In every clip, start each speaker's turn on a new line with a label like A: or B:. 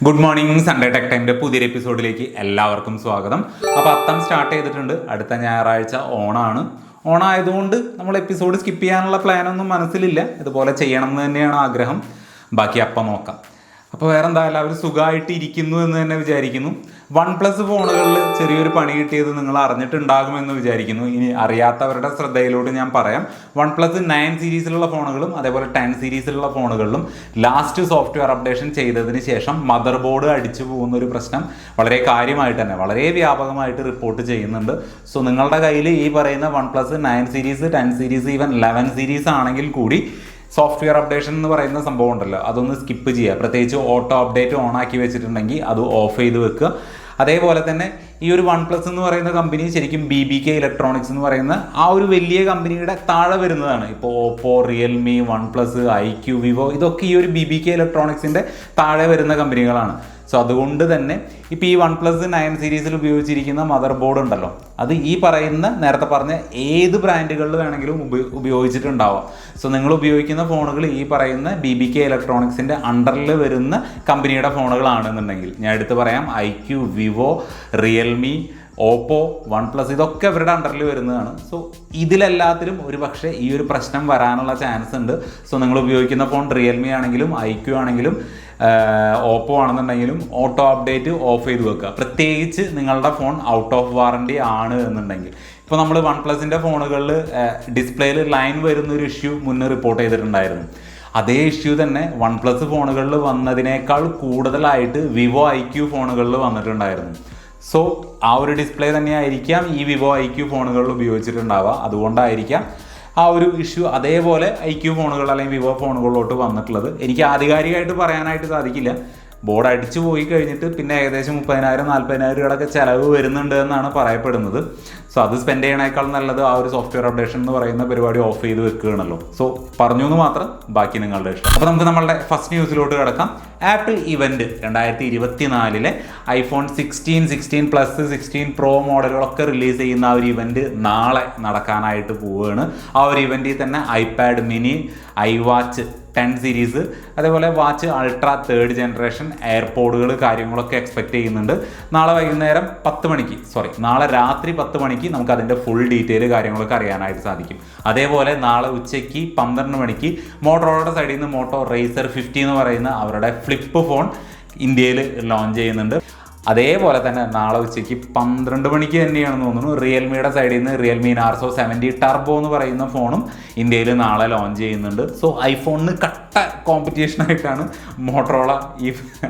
A: Good morning. Sunday tech ടൈമിൻ്റെ പുതിയൊരു എപ്പിസോഡിലേക്ക് എല്ലാവർക്കും സ്വാഗതം. അപ്പോൾ അത്തം സ്റ്റാർട്ട് ചെയ്തിട്ടുണ്ട്. അടുത്ത ഞായറാഴ്ച ഓണാണ്. ഓണായതുകൊണ്ട് നമ്മൾ എപ്പിസോഡ് സ്കിപ്പ് ചെയ്യാനുള്ള പ്ലാനൊന്നും മനസ്സിലില്ല. ഇതുപോലെ ചെയ്യണം എന്ന് തന്നെയാണ് ആഗ്രഹം. ബാക്കി അപ്പം നോക്കാം. അപ്പോൾ വേറെ എന്താ, എല്ലാവരും സുഖമായിട്ട് ഇരിക്കുന്നു എന്ന് തന്നെ വിചാരിക്കുന്നു. OnePlus ഫോണുകളിൽ ചെറിയൊരു പണി കിട്ടിയത് നിങ്ങൾ അറിഞ്ഞിട്ടുണ്ടാകുമെന്ന് വിചാരിക്കുന്നു. ഇനി അറിയാത്തവരുടെ ശ്രദ്ധയിലോട്ട് ഞാൻ പറയാം. OnePlus 9 സീരീസിലുള്ള ഫോണുകളും അതേപോലെ 10 സീരീസിലുള്ള ഫോണുകളിലും ലാസ്റ്റ് സോഫ്റ്റ്വെയർ അപ്ഡേഷൻ ചെയ്തതിന് ശേഷം മദർ ബോർഡ് അടിച്ചു പോകുന്ന ഒരു പ്രശ്നം വളരെ കാര്യമായിട്ട് തന്നെ വളരെ വ്യാപകമായിട്ട് റിപ്പോർട്ട് ചെയ്യുന്നുണ്ട്. സോ നിങ്ങളുടെ കയ്യിൽ ഈ പറയുന്ന OnePlus 9 series, 10 series, even 11 series ആണെങ്കിൽ കൂടി സോഫ്റ്റ്വെയർ അപ്ഡേഷൻ എന്ന് പറയുന്ന സംഭവം ഉണ്ടല്ലോ, അതൊന്ന് സ്കിപ്പ് ചെയ്യുക. പ്രത്യേകിച്ച് ഓട്ടോ അപ്ഡേറ്റ് ഓൺ ആക്കി വെച്ചിട്ടുണ്ടെങ്കിൽ അത് ഓഫ് ചെയ്ത് വെക്കുക. അതേപോലെ തന്നെ ഈ ഒരു OnePlus എന്ന് പറയുന്ന കമ്പനി ശരിക്കും BBK ഇലക്ട്രോണിക്സ് എന്ന് പറയുന്ന ആ ഒരു വലിയ കമ്പനിയുടെ താഴെ വരുന്നതാണ്. ഇപ്പോൾ Oppo, Realme, OnePlus, IQ, Vivo ഇതൊക്കെ ഈ ഒരു BBK ഇലക്ട്രോണിക്സിൻ്റെ താഴെ വരുന്ന കമ്പനികളാണ്. സോ അതുകൊണ്ട് തന്നെ ഇപ്പോൾ ഈ OnePlus 9 സീരീസിൽ ഉപയോഗിച്ചിരിക്കുന്ന മദർ ബോർഡ് ഉണ്ടല്ലോ, അത് ഈ പറയുന്ന നേരത്തെ പറഞ്ഞ ഏത് ബ്രാൻഡുകളിൽ വേണമെങ്കിലും ഉപയോഗിച്ചിട്ടുണ്ടാവാം. സോ നിങ്ങൾ ഉപയോഗിക്കുന്ന ഫോണുകൾ ഈ പറയുന്ന BBK ഇലക്ട്രോണിക്സിൻ്റെ അണ്ടറിൽ വരുന്ന കമ്പനിയുടെ ഫോണുകളാണെന്നുണ്ടെങ്കിൽ ഞാൻ എടുത്ത് പറയാം, IQ, Vivo, Realme, Oppo, OnePlus ഇതൊക്കെ അവരുടെ അണ്ടറിൽ വരുന്നതാണ്. സോ ഇതിലെല്ലാത്തിലും ഒരു പക്ഷേ ഈ ഒരു പ്രശ്നം വരാനുള്ള ചാൻസ് ഉണ്ട്. സോ നിങ്ങൾ ഉപയോഗിക്കുന്ന ഫോൺ റിയൽമി ആണെങ്കിലും IQ ആണെങ്കിലും ഓപ്പോ ആണെന്നുണ്ടെങ്കിലും ഓട്ടോ അപ്ഡേറ്റ് ഓഫ് ചെയ്ത് വെക്കുക. പ്രത്യേകിച്ച് നിങ്ങളുടെ ഫോൺ ഔട്ട് ഓഫ് വാറണ്ടി ആണ് എന്നുണ്ടെങ്കിൽ. ഇപ്പോൾ നമ്മൾ OnePlusൻ്റെ ഫോണുകളിൽ ഡിസ്പ്ലേയിൽ ലൈൻ വരുന്നൊരു ഇഷ്യൂ മുന്നേ റിപ്പോർട്ട് ചെയ്തിട്ടുണ്ടായിരുന്നു. അതേ ഇഷ്യൂ തന്നെ OnePlus ഫോണുകളിൽ വന്നതിനേക്കാൾ കൂടുതലായിട്ട് വിവോ IQ ഫോണുകളിൽ വന്നിട്ടുണ്ടായിരുന്നു. സോ ആ ഒരു ഡിസ്പ്ലേ തന്നെയായിരിക്കാം ഈ വിവോ IQ ഫോണുകളിൽ ഉപയോഗിച്ചിട്ടുണ്ടാവുക. അതുകൊണ്ടായിരിക്കാം ആ ഒരു ഇഷ്യൂ അതേപോലെ IQ ഫോണുകൾ അല്ലെങ്കിൽ വിവോ ഫോണുകളിലോട്ട് വന്നിട്ടുള്ളത്. എനിക്ക് ആധികാരികമായിട്ട് പറയാനായിട്ട് സാധിക്കില്ല. ബോർഡ് അടിച്ചു പോയി കഴിഞ്ഞിട്ട് പിന്നെ ഏകദേശം 30,000-40,000 രൂപയൊക്കെ ചിലവ് വരുന്നുണ്ട് എന്നാണ് പറയപ്പെടുന്നത്. സോ അത് സ്പെൻഡ് ചെയ്യണേക്കാൾ നല്ലത് ആ ഒരു സോഫ്റ്റ്വെയർ അപ്ഡേഷൻ എന്ന് പറയുന്ന പരിപാടി ഓഫ് ചെയ്ത് വെക്കുകയാണല്ലോ. സോ പറഞ്ഞു എന്ന് മാത്രം, ബാക്കി നിങ്ങളുടെ ഇഷ്ടം. അപ്പോൾ നമുക്ക് നമ്മളുടെ ഫസ്റ്റ് ന്യൂസിലോട്ട് കിടക്കാം. Apple event 2024 iPhone 16, 16 Plus, 16 Pro മോഡലുകളൊക്കെ റിലീസ് ചെയ്യുന്ന ആ ഒരു ഇവൻറ്റ് നാളെ നടക്കാനായിട്ട് പോവുകയാണ്. ആ ഒരു ഇവൻറ്റിൽ തന്നെ iPad mini, iWatch 10 സീരീസ്, അതേപോലെ വാച്ച് അൾട്ര 3rd ജനറേഷൻ, എയർപോഡുകൾ കാര്യങ്ങളൊക്കെ എക്സ്പെക്ട് ചെയ്യുന്നുണ്ട്. നാളെ രാത്രി 10 മണിക്ക് നമുക്ക് അതിൻ്റെ ഫുൾ ഡീറ്റെയിൽ കാര്യങ്ങളൊക്കെ അറിയാനായിട്ട് സാധിക്കും. അതേപോലെ നാളെ ഉച്ചയ്ക്ക് 12 മണിക്ക് മോട്ടോറോളയുടെ സൈഡിൽ നിന്ന് മോട്ടോ റേസർ 50 എന്ന് പറയുന്ന അവരുടെ ഫ്ലിപ്പ് ഫോൺ ഇന്ത്യയിൽ ലോഞ്ച് ചെയ്യുന്നുണ്ട്. അതേപോലെ തന്നെ നാളെ ഉച്ചയ്ക്ക് 12 മണിക്ക് തന്നെയാണെന്ന് തോന്നുന്നു റിയൽമിയുടെ സൈഡിൽ നിന്ന് റിയൽമി നാർസോ 70 ടർബോ എന്ന് പറയുന്ന ഫോണും ഇന്ത്യയിൽ നാളെ ലോഞ്ച് ചെയ്യുന്നുണ്ട്. സോ ഐഫോണിന് കട്ട കോമ്പറ്റീഷനായിട്ടാണ് മോട്ടോറോള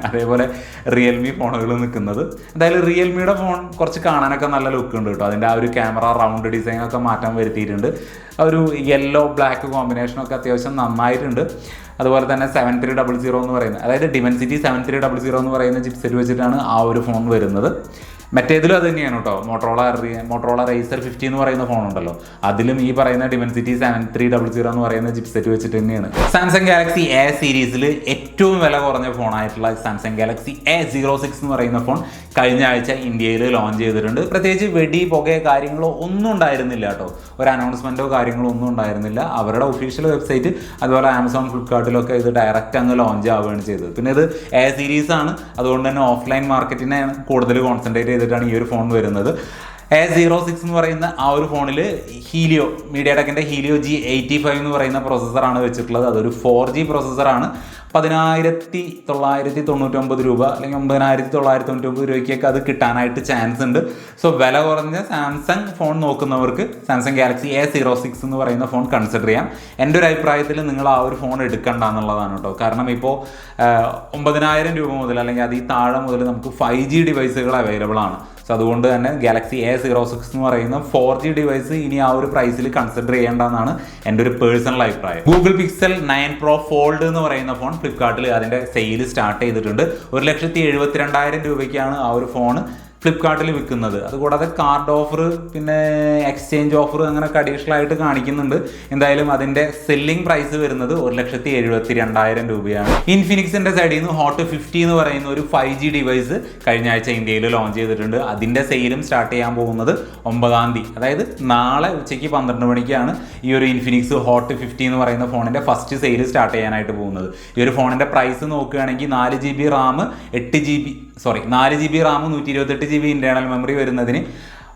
A: അതേപോലെ റിയൽമി ഫോണുകൾ നിൽക്കുന്നത്. എന്തായാലും റിയൽമിയുടെ ഫോൺ കുറച്ച് കാണാനൊക്കെ നല്ല ലുക്ക് ഉണ്ട് കേട്ടോ. അതിൻ്റെ ആ ഒരു ക്യാമറ റൗണ്ട് ഡിസൈനൊക്കെ മാറ്റം വരുത്തിയിട്ടുണ്ട്. ഒരു യെല്ലോ ബ്ലാക്ക് കോമ്പിനേഷനൊക്കെ അത്യാവശ്യം നന്നായിട്ടുണ്ട്. അതുപോലെ തന്നെ 7300 എന്ന് പറയുന്നത്, അതായത് ഡിമെൻസിറ്റി 7300 എന്ന് പറയുന്ന ചിപ്സെറ്റ് വെച്ചിട്ടാണ് ആ ഒരു ഫോൺ വരുന്നത്. മറ്റേതിലും അത് തന്നെയാണ് കേട്ടോ. മോട്ടോറോള റേസർ 50 എന്ന് പറയുന്ന ഫോൺ ഉണ്ടല്ലോ, അതിലും ഈ പറയുന്ന ഡിമെൻസിറ്റി 7300 എന്ന് പറയുന്ന ചിപ്സെറ്റ് വെച്ചിട്ട് തന്നെയാണ്. സാംസങ് ഗാലക്സി A സീരീസിൽ ഏറ്റവും വില കുറഞ്ഞ ഫോണായിട്ടുള്ള സാംസങ് ഗാലക്സി A06 എന്ന് പറയുന്ന ഫോൺ കഴിഞ്ഞ ആഴ്ച ഇന്ത്യയിൽ ലോഞ്ച് ചെയ്തിട്ടുണ്ട്. പ്രത്യേകിച്ച് വെടി, പുകയോ കാര്യങ്ങളോ ഒന്നും ഉണ്ടായിരുന്നില്ല കേട്ടോ. ഒരു അനൗൺസ്മെൻറ്റോ കാര്യങ്ങളോ ഒന്നും ഉണ്ടായിരുന്നില്ല. അവരുടെ ഒഫീഷ്യൽ വെബ്സൈറ്റ് അതുപോലെ ആമസോൺ, ഫ്ലിപ്കാർട്ടിലൊക്കെ ഇത് ഡയറക്റ്റ് അങ്ങ് ലോഞ്ച് ആവുകയാണ് ചെയ്തത്. പിന്നെ ഇത് A സീരീസ് ആണ്, അതുകൊണ്ട് തന്നെ ഓഫ്ലൈൻ മാർക്കറ്റിനെ കൂടുതൽ കോൺസെൻട്രേറ്റ് ചെയ്തിട്ടാണ് ഈ ഒരു ഫോൺ വരുന്നത്. A06 എന്ന് പറയുന്ന ആ ഒരു ഫോണിൽ മീഡിയാടെക്കിൻ്റെ ഹീലിയോ G85 എന്ന് പറയുന്ന പ്രോസസ്സറാണ് വെച്ചിട്ടുള്ളത്. അതൊരു 4G പ്രോസസ്സറാണ്. 10,999 രൂപ അല്ലെങ്കിൽ 9,999 രൂപയ്ക്കൊക്കെ അത് കിട്ടാനായിട്ട് ചാൻസ് ഉണ്ട്. സോ വില കുറഞ്ഞ സാംസങ് ഫോൺ നോക്കുന്നവർക്ക് സാംസങ് ഗാലക്സി A06 എന്ന് പറയുന്ന ഫോൺ കൺസിഡർ ചെയ്യാം. എൻ്റെ ഒരു അഭിപ്രായത്തിൽ നിങ്ങൾ ആ ഒരു ഫോൺ എടുക്കണ്ട എന്നുള്ളതാണ് കേട്ടോ. കാരണം ഇപ്പോൾ 9,000 രൂപ മുതൽ അല്ലെങ്കിൽ അതിൽ താഴെ മുതൽ നമുക്ക് 5G ഡിവൈസുകൾ അവൈലബിൾ ആണ്. സോ അതുകൊണ്ട് തന്നെ ഗാലക്സി A06 എന്ന് പറയുന്ന 4G ഡിവൈസ് ഇനി ആ ഒരു പ്രൈസിൽ കൺസിഡർ ചെയ്യേണ്ടതെന്നാണ് എൻ്റെ ഒരു പേഴ്സണൽ അഭിപ്രായം. ഗൂഗിൾ പിക്സൽ 9 Pro Fold എന്ന് പറയുന്ന ഫോൺ ഫ്ലിപ്കാർട്ടിൽ അതിൻ്റെ സെയിൽ സ്റ്റാർട്ട് ചെയ്തിട്ടുണ്ട്. 1,72,000 രൂപയ്ക്കാണ് ആ ഒരു ഫോൺ ഫ്ലിപ്കാർട്ടിൽ വിൽക്കുന്നത്. അതുകൂടാതെ കാർഡ് ഓഫർ, പിന്നെ എക്സ്ചേഞ്ച് ഓഫർ അങ്ങനെയൊക്കെ അഡീഷണൽ ആയിട്ട് കാണിക്കുന്നുണ്ട്. എന്തായാലും അതിൻ്റെ സെല്ലിംഗ് പ്രൈസ് വരുന്നത് 1,72,000 രൂപയാണ്. ഇൻഫിനിക്സിൻ്റെ സൈഡിൽ നിന്ന് ഹോട്ട് 50 എന്ന് പറയുന്ന ഒരു 5G ഡിവൈസ് കഴിഞ്ഞ ആഴ്ച ഇന്ത്യയിൽ ലോഞ്ച് ചെയ്തിട്ടുണ്ട്. അതിൻ്റെ സെയിലും സ്റ്റാർട്ട് ചെയ്യാൻ പോകുന്നത് 9-ാം തീയതി, അതായത് നാളെ ഉച്ചയ്ക്ക് 12 മണിക്കാണ് ഈ ഒരു ഇൻഫിനിക്സ് ഹോട്ട് 50 എന്ന് പറയുന്ന ഫോണിൻ്റെ ഫസ്റ്റ് സെയിൽ സ്റ്റാർട്ട് ചെയ്യാനായിട്ട് പോകുന്നത്. ഈ ഒരു ഫോണിൻ്റെ പ്രൈസ് നോക്കുകയാണെങ്കിൽ 4GB Ram 128GB internal memory വരുന്നതിന്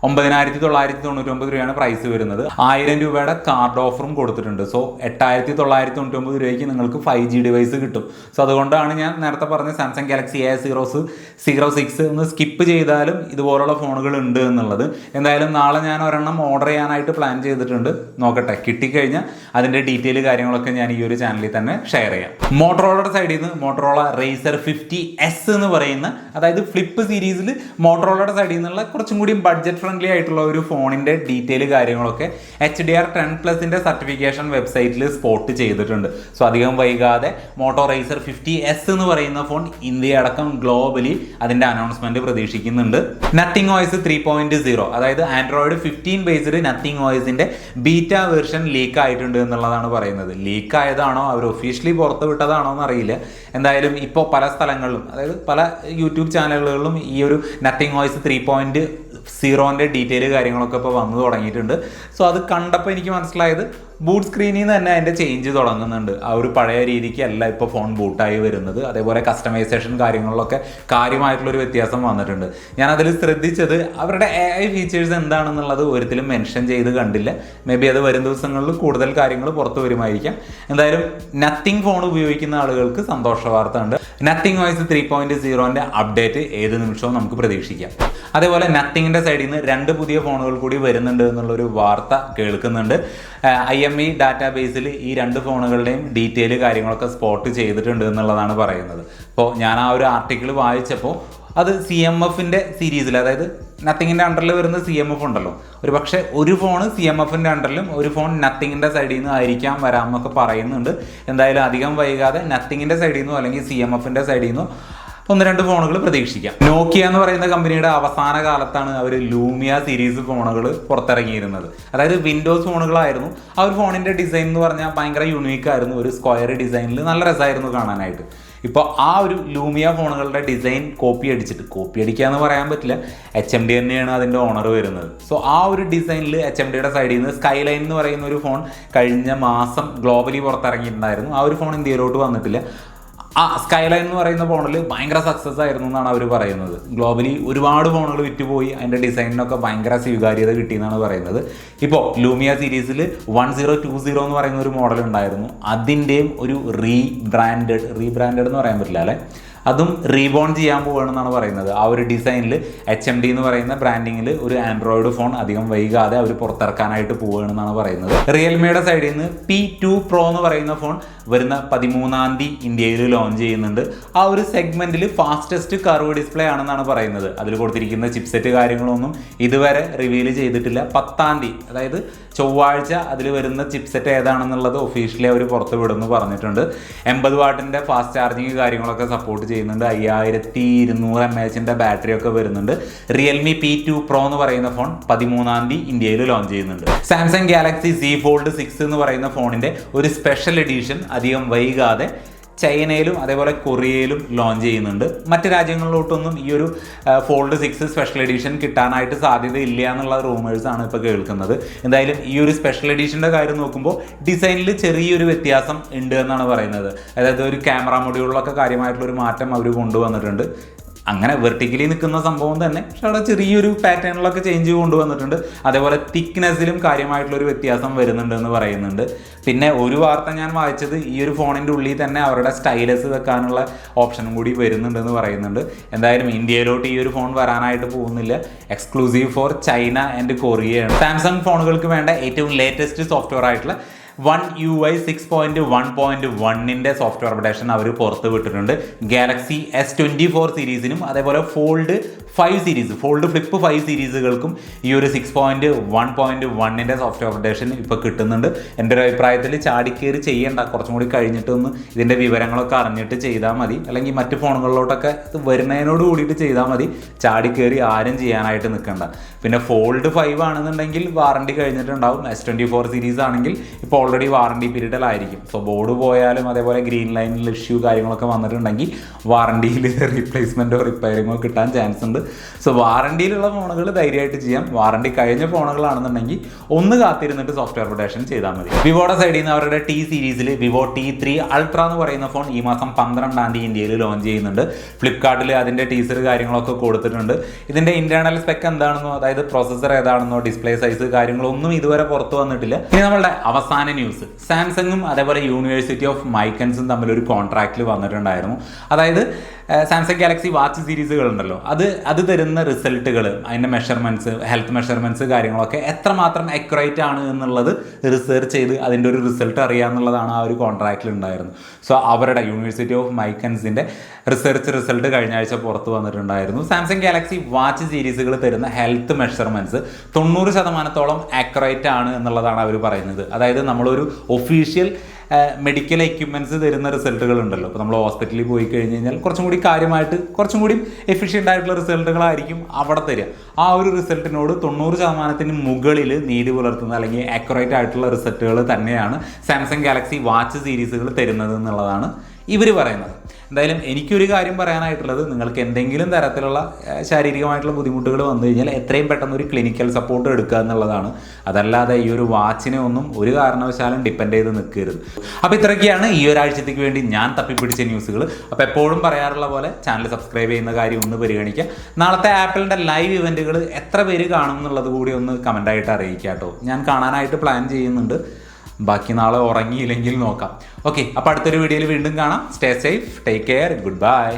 A: 9,999 രൂപയാണ് പ്രൈസ് വരുന്നത്. 1000 രൂപയുടെ കാർഡ് ഓഫറും കൊടുത്തിട്ടുണ്ട്. സോ 8,999 രൂപയ്ക്ക് നിങ്ങൾക്ക് 5G ഡിവൈസ് കിട്ടും. സോ അതുകൊണ്ടാണ് ഞാൻ നേരത്തെ പറഞ്ഞ സാംസങ് ഗാലക്സി A06 ഒന്ന് സ്കിപ്പ് ചെയ്താലും ഇതുപോലുള്ള ഫോണുകൾ ഉണ്ട് എന്നുള്ളത്. എന്തായാലും നാളെ ഞാൻ ഒരെണ്ണം ഓർഡർ ചെയ്യാനായിട്ട് പ്ലാൻ ചെയ്തിട്ടുണ്ട്. നോക്കട്ടെ, കിട്ടിക്കഴിഞ്ഞാൽ അതിൻ്റെ ഡീറ്റെയിൽ കാര്യങ്ങളൊക്കെ ഞാൻ ഈ ഒരു ചാനലിൽ തന്നെ ഷെയർ ചെയ്യാം. മോട്ടറോളയുടെ സൈഡിൽ നിന്ന് മോട്ടറോള Razr 50S എന്ന് പറയുന്ന, അതായത് ഫ്ലിപ്പ് സീരീസിൽ മോട്ടറോളയുടെ സൈഡിൽ നിന്നുള്ള കുറച്ചും കൂടി ബഡ്ജറ്റ് ഫ്രണ്ട്ലി ആയിട്ടുള്ള ഒരു ഫോണിൻ്റെ ഡീറ്റെയിൽ കാര്യങ്ങളൊക്കെ HDR 10+ന്റെ സർട്ടിഫിക്കേഷൻ വെബ്സൈറ്റിൽ സ്പോട്ട് ചെയ്തിട്ടുണ്ട്. സോ അധികം വൈകാതെ മോട്ടോ Razr 50S എന്ന് പറയുന്ന ഫോൺ ഇന്ത്യ അടക്കം ഗ്ലോബലി അതിൻ്റെ അനൗൺസ്മെന്റ് പ്രതീക്ഷിക്കുന്നുണ്ട്. നത്തിങ് OS 3.0, അതായത് ആൻഡ്രോയിഡ് 15 ബേസ്ഡ് നത്തിങ് OSന്റെ ബീറ്റ വെർഷൻ ലീക്ക് ആയിട്ടുണ്ട് എന്നുള്ളതാണ് പറയുന്നത്. ലീക്ക് ആയതാണോ അവർ ഒഫീഷ്യലി പുറത്ത് വിട്ടതാണോ എന്നറിയില്ല. എന്തായാലും ഇപ്പോൾ പല സ്ഥലങ്ങളിലും, അതായത് പല യൂട്യൂബ് ചാനലുകളിലും ഈ ഒരു നത്തിങ് OS 3.0ന്റെ ഡീറ്റെയിൽ കാര്യങ്ങളൊക്കെ ഇപ്പോൾ വന്നു തുടങ്ങിയിട്ടുണ്ട്. സോ അത് കണ്ടപ്പോൾ എനിക്ക് മനസ്സിലായത് ബൂട്ട് സ്ക്രീനിൽ നിന്ന് തന്നെ അതിൻ്റെ ചേഞ്ച് തുടങ്ങുന്നുണ്ട്. ആ ഒരു പഴയ രീതിക്ക് അല്ല ഇപ്പോൾ ഫോൺ ബൂട്ടായി വരുന്നത്. അതേപോലെ കസ്റ്റമൈസേഷൻ കാര്യങ്ങളിലൊക്കെ കാര്യമായിട്ടുള്ളൊരു വ്യത്യാസം വന്നിട്ടുണ്ട്. ഞാനതിൽ ശ്രദ്ധിച്ചത് അവരുടെ AI ഫീച്ചേഴ്സ് എന്താണെന്നുള്ളത് ഒരിക്കലും മെൻഷൻ ചെയ്ത് കണ്ടില്ല. മേ ബി അത് വരും ദിവസങ്ങളിൽ കൂടുതൽ കാര്യങ്ങൾ പുറത്തു വരുമായിരിക്കാം. എന്തായാലും നത്തിങ് ഫോൺ ഉപയോഗിക്കുന്ന ആളുകൾക്ക് സന്തോഷ വാർത്ത ഉണ്ട്. നത്തിങ് OS 3.0ന്റെ അപ്ഡേറ്റ് ഏത് നിമിഷവും നമുക്ക് പ്രതീക്ഷിക്കാം. അതേപോലെ നത്തിങ്ങിൻ്റെ സൈഡിൽ നിന്ന് 2 പുതിയ ഫോണുകൾ കൂടി വരുന്നുണ്ട് എന്നുള്ളൊരു വാർത്ത കേൾക്കുന്നുണ്ട്. IME ഡാറ്റാബേസിൽ ഈ 2 ഫോണുകളുടെയും ഡീറ്റെയിൽ കാര്യങ്ങളൊക്കെ സ്പോട്ട് ചെയ്തിട്ടുണ്ട് എന്നുള്ളതാണ് പറയുന്നത്. അപ്പോൾ ഞാൻ ആ ഒരു ആർട്ടിക്കിൾ വായിച്ചപ്പോൾ അത് CMFന്റെ സീരീസിൽ, അതായത് നത്തിങ്ങിൻ്റെ അണ്ടറിൽ വരുന്ന CMF ഉണ്ടല്ലോ, ഒരു പക്ഷേ ഒരു ഫോൺ CMFന്റെ അണ്ടറിലും ഒരു ഫോൺ നത്തിങ്ങിൻ്റെ സൈഡിൽ നിന്ന് ആയിരിക്കാം വരാമെന്നൊക്കെ പറയുന്നുണ്ട്. എന്തായാലും അധികം വൈകാതെ നത്തിങ്ങിൻ്റെ സൈഡിൽ നിന്നോ അല്ലെങ്കിൽ CMFന്റെ സൈഡിൽ നിന്നോ 1-2 ഫോണുകൾ പ്രതീക്ഷിക്കാം. നോക്കിയ എന്ന് പറയുന്ന കമ്പനിയുടെ അവസാന കാലത്താണ് അവർ ലൂമിയ സീരീസ് ഫോണുകൾ പുറത്തിറങ്ങിയിരുന്നത്. അതായത് വിൻഡോസ് ഫോണുകളായിരുന്നു. ആ ഒരു ഫോണിൻ്റെ ഡിസൈൻ എന്ന് പറഞ്ഞാൽ ഭയങ്കര യുണീക്കായിരുന്നു. ഒരു സ്ക്വയർ ഡിസൈനിൽ നല്ല രസമായിരുന്നു കാണാനായിട്ട്. ഇപ്പോൾ ആ ഒരു ലൂമിയ ഫോണുകളുടെ ഡിസൈൻ കോപ്പി അടിക്കുക എന്ന് പറയാൻ പറ്റില്ല, HMD തന്നെയാണ് അതിൻ്റെ ഓണർ വരുന്നത്. സോ ആ ഒരു ഡിസൈനിൽ HMDയുടെ സൈഡിൽ നിന്ന് സ്കൈലൈൻ എന്ന് പറയുന്ന ഒരു ഫോൺ കഴിഞ്ഞ മാസം ഗ്ലോബലി പുറത്തിറങ്ങിയിട്ടുണ്ടായിരുന്നു. ആ ഒരു ഫോൺ ഇന്ത്യയിലോട്ട് വന്നിട്ടില്ല. ആ സ്കൈലൈൻ എന്ന് പറയുന്ന ഫോണിൽ ഭയങ്കര സക്സസ് ആയിരുന്നു എന്നാണ് അവർ പറയുന്നത്. ഗ്ലോബലി ഒരുപാട് ഫോണുകൾ വിറ്റുപോയി, അതിൻ്റെ ഡിസൈനിനൊക്കെ ഭയങ്കര സ്വീകാര്യത കിട്ടിയെന്നാണ് പറയുന്നത്. ഇപ്പോൾ ലൂമിയ സീരീസിൽ 1020 എന്ന് പറയുന്ന ഒരു മോഡൽ ഉണ്ടായിരുന്നു. അതിൻ്റെയും ഒരു റീബ്രാൻഡഡ് എന്ന് പറയാൻ പറ്റില്ല അല്ലേ, അതും റീബോൺ ചെയ്യാൻ പോവുകയാണെന്നാണ് പറയുന്നത്. ആ ഒരു ഡിസൈനിൽ HMD എന്ന് പറയുന്ന ബ്രാൻഡിങ്ങിൽ ഒരു ആൻഡ്രോയിഡ് ഫോൺ അധികം വൈകാതെ അവർ പുറത്തിറക്കാനായിട്ട് പോവുകയാണെന്നാണ് പറയുന്നത്. റിയൽമിയുടെ സൈഡിൽ നിന്ന് P2 Pro എന്ന് പറയുന്ന ഫോൺ വരുന്ന 13-ാം തീയതി ഇന്ത്യയിൽ ലോഞ്ച് ചെയ്യുന്നുണ്ട്. ആ ഒരു സെഗ്മെന്റിൽ ഫാസ്റ്റസ്റ്റ് കർവ് ഡിസ്പ്ലേ ആണെന്നാണ് പറയുന്നത്. അതിൽ കൊടുത്തിരിക്കുന്ന ചിപ്സെറ്റ് കാര്യങ്ങളൊന്നും ഇതുവരെ റിവീൽ ചെയ്തിട്ടില്ല. 10-ാം തീയതി, അതായത് ചൊവ്വാഴ്ച അതിൽ വരുന്ന ചിപ്സെറ്റ് ഏതാണെന്നുള്ളത് ഒഫീഷ്യലി അവർ പുറത്ത് വിടുമെന്ന് പറഞ്ഞിട്ടുണ്ട്. 80 വാട്ടിൻ്റെ ഫാസ്റ്റ് ചാർജിങ് കാര്യങ്ങളൊക്കെ സപ്പോർട്ട് ചെയ്യുന്നുണ്ട്. 5200 mAh ബാറ്ററി ഒക്കെ വരുന്നുണ്ട്. റിയൽമി P2 Pro എന്ന് പറയുന്ന ഫോൺ 13-ാം തീയതി ഇന്ത്യയിൽ ലോഞ്ച് ചെയ്യുന്നുണ്ട്. സാംസങ് ഗാലക്സി Z Fold 6 എന്ന് പറയുന്ന ഫോണിൻ്റെ ഒരു സ്പെഷ്യൽ എഡിഷൻ അധികം വൈകാതെ ചൈനയിലും അതേപോലെ കൊറിയയിലും ലോഞ്ച് ചെയ്യുന്നുണ്ട്. മറ്റ് രാജ്യങ്ങളിലോട്ടൊന്നും ഈ ഒരു ഫോൾഡ് 6 സ്പെഷ്യൽ എഡിഷൻ കിട്ടാനായിട്ട് സാധ്യതയില്ല എന്നുള്ള റൂമേഴ്സാണ് ഇപ്പോൾ കേൾക്കുന്നത്. എന്തായാലും ഈ ഒരു സ്പെഷ്യൽ എഡിഷൻ്റെ കാര്യം നോക്കുമ്പോൾ ഡിസൈനിൽ ചെറിയൊരു വ്യത്യാസം ഉണ്ട് എന്നാണ് പറയുന്നത്. അതായത് ഒരു ക്യാമറ മൊഡ്യൂളിലൊക്കെ കാര്യമായിട്ടുള്ളൊരു മാറ്റം അവർ കൊണ്ടുവന്നിട്ടുണ്ട്. അങ്ങനെ വെർട്ടിക്കലി നിൽക്കുന്ന സംഭവം തന്നെ, പക്ഷെ അവിടെ ചെറിയൊരു പാറ്റേണിലൊക്കെ ചേഞ്ച് കൊണ്ടുവന്നിട്ടുണ്ട്. അതേപോലെ തിക്നെസ്സിലും കാര്യമായിട്ടുള്ളൊരു വ്യത്യാസം വരുന്നുണ്ട് എന്ന് പറയുന്നുണ്ട്. പിന്നെ ഒരു വാർത്ത ഞാൻ വായിച്ചത് ഈ ഒരു ഫോണിൻ്റെ ഉള്ളിൽ തന്നെ അവരുടെ സ്റ്റൈലസ് വെക്കാനുള്ള ഓപ്ഷനും കൂടി വരുന്നുണ്ടെന്ന് പറയുന്നുണ്ട്. എന്തായാലും ഇന്ത്യയിലോട്ട് ഈ ഒരു ഫോൺ വരാനായിട്ട് പോകുന്നില്ല. എക്സ്ക്ലൂസീവ് ഫോർ ചൈന ആൻഡ് കൊറിയയാണ്. സാംസങ് ഫോണുകൾക്ക് വേണ്ട ഏറ്റവും ലേറ്റസ്റ്റ് സോഫ്റ്റ്വെയർ ആയിട്ടുള്ള One UI 6.1.1ന്റെ സോഫ്റ്റ്വെയർ അപ്ഡേഷൻ അവർ പുറത്ത് വിട്ടിട്ടുണ്ട്. ഗാലക്സി S24 സീരീസിനും അതേപോലെ ഫോൾഡ് 5 സീരീസ് ഫോൾഡ് ഫ്ലിപ്പ് 5 സീരീസുകൾക്കും ഈ ഒരു 6.1.1ൻ്റെ സോഫ്റ്റ്വെയർ അപ്ഡേഷൻ ഇപ്പോൾ കിട്ടുന്നുണ്ട്. എൻ്റെ ഒരു അഭിപ്രായത്തിൽ ചാടിക്കേറി ചെയ്യേണ്ട, കുറച്ചും കൂടി കഴിഞ്ഞിട്ടൊന്ന് ഇതിൻ്റെ വിവരങ്ങളൊക്കെ അറിഞ്ഞിട്ട് ചെയ്താൽ മതി. അല്ലെങ്കിൽ മറ്റ് ഫോണുകളിലോട്ടൊക്കെ ഇത് വരുന്നതിനോട് കൂടിയിട്ട് ചെയ്താൽ മതി. ചാടിക്കേറി ആരും ചെയ്യാനായിട്ട് നിൽക്കണ്ട. പിന്നെ ഫോൾഡ് 5 ആണെന്നുണ്ടെങ്കിൽ വാറണ്ടി കഴിഞ്ഞിട്ടുണ്ടാവും. S24 സീരീസ് ആണെങ്കിൽ ഇപ്പോൾ ഓൾറെഡി വാറണ്ടി പീരീഡിലായിരിക്കും. സോ ബോർഡ് പോയാലും അതേപോലെ ഗ്രീൻ ലൈനിൽ ഇഷ്യൂ കാര്യങ്ങളൊക്കെ വന്നിട്ടുണ്ടെങ്കിൽ വാറണ്ടിയിൽ റീപ്ലേസ്മെൻറ്റോ റിപ്പയറിങ്ങോ കിട്ടാൻ ചാൻസ് ഉണ്ട്. സോ വാറണ്ടിയിലുള്ള ഫോണുകൾ ധൈര്യമായിട്ട് ചെയ്യാം. വാറണ്ടി കഴിഞ്ഞ ഫോണുകളാണെന്നുണ്ടെങ്കിൽ ഒന്ന് കാത്തിരുന്നിട്ട് സോഫ്റ്റ്വെയർ അപ്ഡേഷൻ ചെയ്താൽ മതി. വിവോയുടെ സൈഡിൽ നിന്ന് അവരുടെ T സീരീസിൽ വിവോ T3 Ultra എന്ന് പറയുന്ന ഫോൺ ഈ മാസം 12-ാം തീയതി ഇന്ത്യയിൽ ലോഞ്ച് ചെയ്യുന്നുണ്ട്. ഫ്ലിപ്കാർട്ടിൽ അതിൻ്റെ ടീസർ കാര്യങ്ങളൊക്കെ കൊടുത്തിട്ടുണ്ട്. ഇതിൻ്റെ ഇന്റേണൽ സ്പെക്ക് എന്താണെന്നോ, അതായത് പ്രോസസ്സർ ഏതാണെന്നോ, ഡിസ്പ്ലേ സൈസ് കാര്യങ്ങളൊന്നും ഇതുവരെ പുറത്തു വന്നിട്ടില്ല. ഇനി നമ്മളുടെ അവസാന ന്യൂസ്, സാംസങ്ങും അതേപോലെ യൂണിവേഴ്സിറ്റി ഓഫ് മൈക്കൻസും തമ്മിലൊരു കോൺട്രാക്റ്റിൽ വന്നിട്ടുണ്ടായിരുന്നു. അതായത് സാംസങ് ഗാലക്സി വാച്ച് സീരീസുകൾ ഉണ്ടല്ലോ, അത് തരുന്ന റിസൾട്ടുകൾ, അതിൻ്റെ മെഷർമെൻറ്റ്സ്, ഹെൽത്ത് മെഷർമെൻറ്റ്സ് കാര്യങ്ങളൊക്കെ എത്രമാത്രം അക്യുറേറ്റ് ആണ് എന്നുള്ളത് റിസർച്ച് ചെയ്ത് അതിൻ്റെ ഒരു റിസൾട്ട് അറിയാമെന്നുള്ളതാണ് ആ ഒരു കോൺട്രാക്റ്റിൽ ഉണ്ടായിരുന്നത്. സോ അവരുടെ യൂണിവേഴ്സിറ്റി ഓഫ് മൈക്കൻസിൻ്റെ റിസൾട്ട് കഴിഞ്ഞ ആഴ്ച പുറത്ത് വന്നിട്ടുണ്ടായിരുന്നു. സാംസങ് ഗാലക്സി വാച്ച് സീരീസുകൾ തരുന്ന ഹെൽത്ത് മെഷർമെൻറ്റ്സ് 90% അക്യുറേറ്റ് ആണ് എന്നുള്ളതാണ് അവർ പറയുന്നത്. അതായത് നമ്മളൊരു ഒഫീഷ്യൽ മെഡിക്കൽ എക്യുപ്മെൻറ്റ്സ് തരുന്ന റിസൾട്ടുകൾ ഉണ്ടല്ലോ, ഇപ്പോൾ നമ്മൾ ഹോസ്പിറ്റലിൽ പോയി കഴിഞ്ഞ് കഴിഞ്ഞാൽ കുറച്ചും കൂടി കാര്യമായിട്ട് കുറച്ചും കൂടി എഫിഷ്യൻ്റ് ആയിട്ടുള്ള റിസൾട്ടുകളായിരിക്കും അവിടെ തരിക. ആ ഒരു റിസൾട്ടിനോട് 90% മുകളിൽ നീതി പുലർത്തുന്ന അല്ലെങ്കിൽ അക്യുറേറ്റ് ആയിട്ടുള്ള റിസൾട്ടുകൾ തന്നെയാണ് സാംസങ് ഗാലക്സി വാച്ച് സീരീസുകൾ തരുന്നത് എന്നുള്ളതാണ് ഇവർ പറയുന്നത്. എന്തായാലും എനിക്കൊരു കാര്യം പറയാനായിട്ടുള്ളത്, നിങ്ങൾക്ക് എന്തെങ്കിലും തരത്തിലുള്ള ശാരീരികമായിട്ടുള്ള ബുദ്ധിമുട്ടുകൾ വന്നു കഴിഞ്ഞാൽ എത്രയും പെട്ടെന്ന് ഒരു ക്ലിനിക്കൽ സപ്പോർട്ട് എടുക്കുക എന്നുള്ളതാണ്. അതല്ലാതെ ഈ ഒരു വാച്ചിനെ ഒന്നും ഒരു കാരണവശാലും ഡിപ്പെൻഡ് ചെയ്ത് നിൽക്കരുത്. അപ്പോൾ ഇത്രയൊക്കെയാണ് ഈ ഒരാഴ്ചത്തേക്ക് വേണ്ടി ഞാൻ തപ്പിപ്പിടിച്ച ന്യൂസുകൾ. അപ്പോൾ എപ്പോഴും പറയാറുള്ള പോലെ ചാനൽ സബ്സ്ക്രൈബ് ചെയ്യുന്ന കാര്യം ഒന്ന് പരിഗണിക്കുക. നാളത്തെ ആപ്പിളിൻ്റെ ലൈവ് ഇവൻറ്റുകൾ എത്ര പേര് കാണും എന്നുള്ളത് കൂടി ഒന്ന് കമൻ്റായിട്ട് അറിയിക്കുക കേട്ടോ. ഞാൻ കാണാനായിട്ട് പ്ലാൻ ചെയ്യുന്നുണ്ട്. ബാക്കി നാളെ ഉറങ്ങിയില്ലെങ്കിൽ നോക്കാം. ഓക്കെ, അപ്പോൾ അടുത്തൊരു വീഡിയോയിൽ വീണ്ടും കാണാം. Stay safe, take care, good bye.